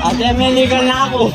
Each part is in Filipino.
Ate, may legal na ako.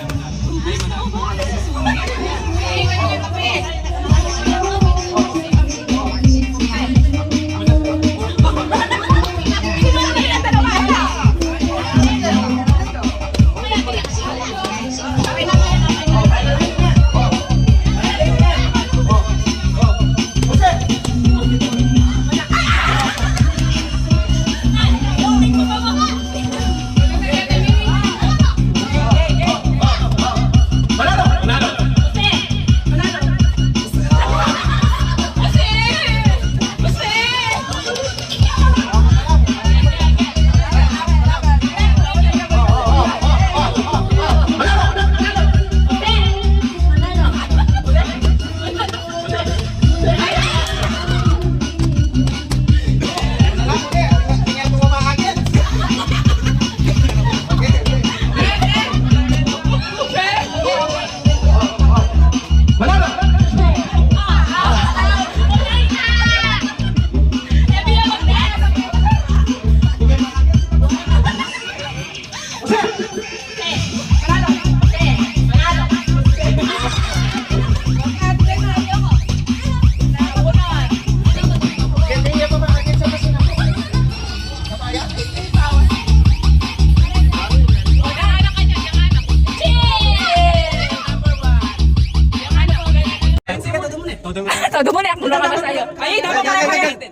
Todo mo na ako lumabas sa'yo. Ay, dapat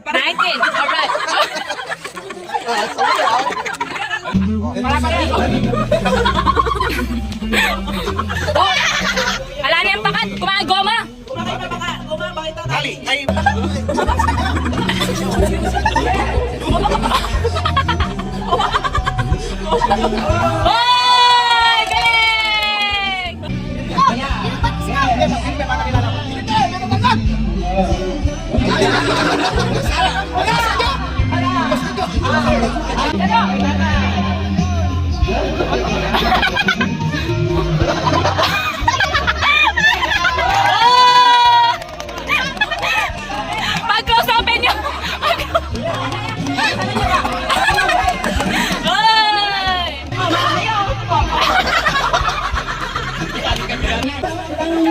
para 19. Alright. Ala na yung pakat. Kumain goma. Goma, bakit ito? Dali. Ay. Oy! Galing! Pag-close open nyo!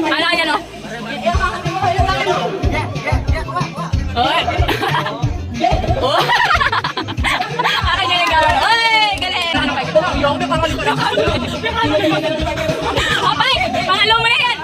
Ano yan o? Oy! Oy! Parang yan yung gawin. Oy! Galing! Ano kayo? Yung pangalan ko na ka. Opay! Pangalan mo na yan!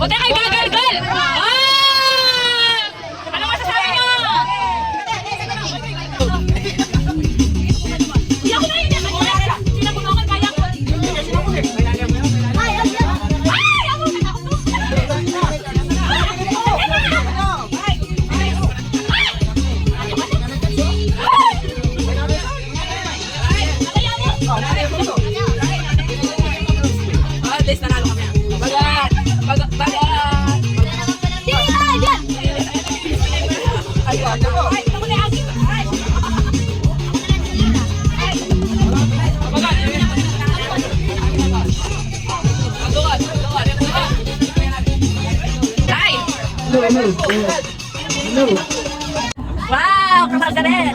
O teka, gagal! Ano masasabi nyo? Hindi ako na yun! Sinabunukan kaya ko! Ay! Ako! At least nanalo kami. Bagat! Wow! Kakagalit!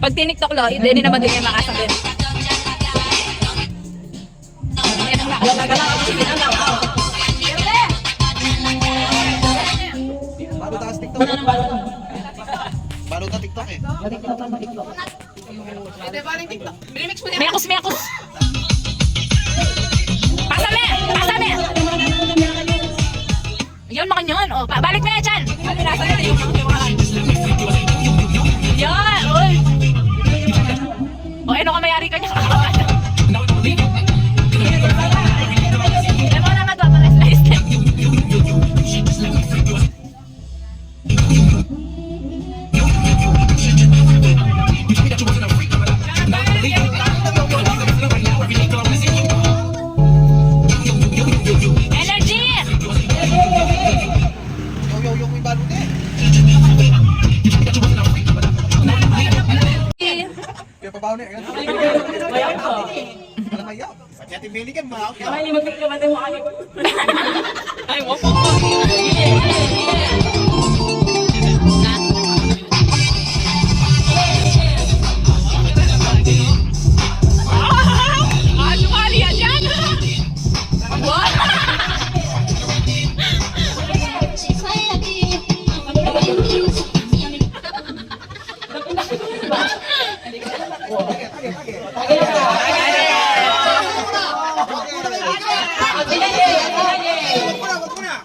Pag tiniktok lo, hindi naman din yung makasabi. Bago taas TikTok. Bago ta TikTok eh. Mekos, mekos! Pasame! Pasame! Yun, mga yun. O, balik mo yan dyan! Yan! Uy! O, ano ka mayari ka niya? Ano na nga doon? Slice na. Energy! Yung may balot eh. Kaya pabaw na eh. Bayan ko. Alam ayaw. Kaya timiligan mo. Ay, mag-click naman tayo mukha niyo. Ay, wapo. Sumali yan dyan! What?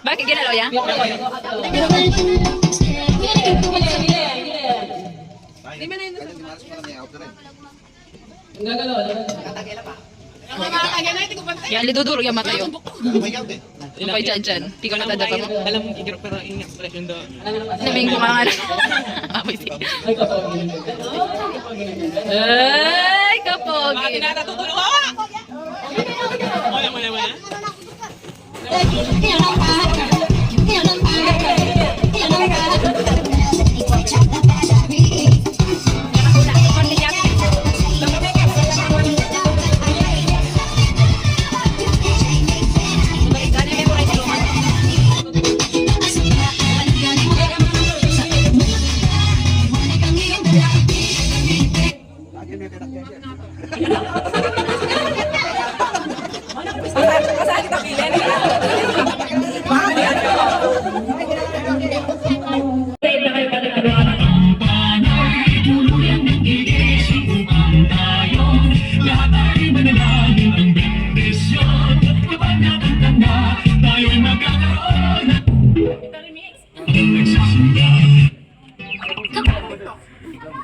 Bakit ginalaw yan? Yan, liduduro yung mata yun. Umayaw din. Pagay dyan. Di ko natanda pa mo. Alam mo, igiro pero yung expression doon. Naming kumangan. Apoy sige. Ay, kapogi. Tinatutulong ako!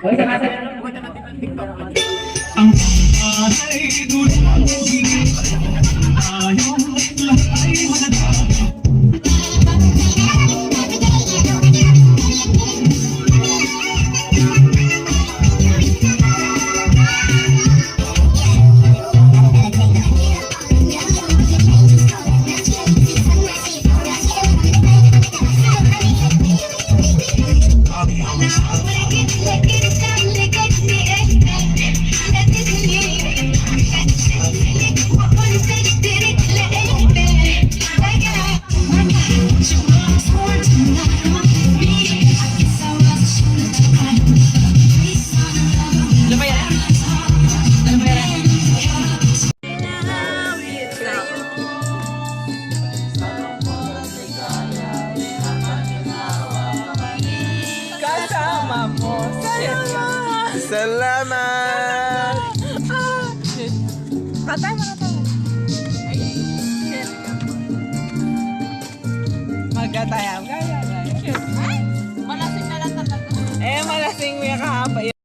Wala. Salamat! Patay mo na tayo. Magkatayam. Gaya. Malasing na lang talaga. Malasing may kahapay.